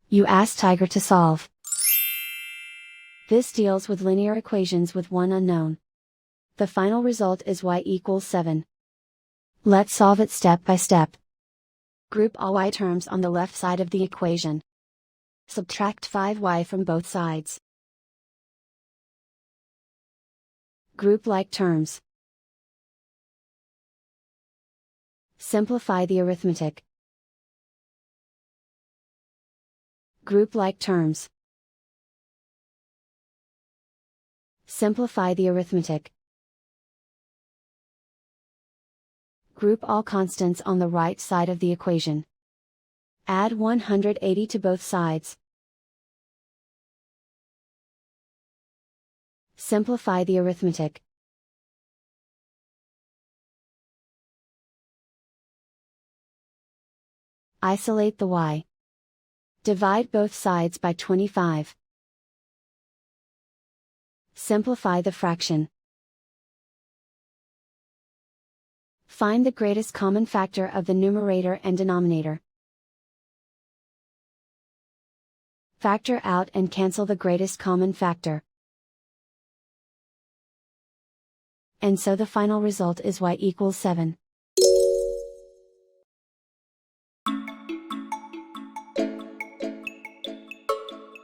You ask Tiger to solve. This deals with linear equations with one unknown. The final result is y equals 7. Let's solve it step by step. Group all y terms on the left side of the equation. Subtract 5y from both sides. Group like terms. Simplify the arithmetic. Group like terms. Simplify the arithmetic. Group all constants on the right side of the equation. Add 180 to both sides. Simplify the arithmetic. Isolate the y. Divide both sides by 25. Simplify the fraction. Find the greatest common factor of the numerator and denominator. Factor out and cancel the greatest common factor. And so the final result is y equals 7.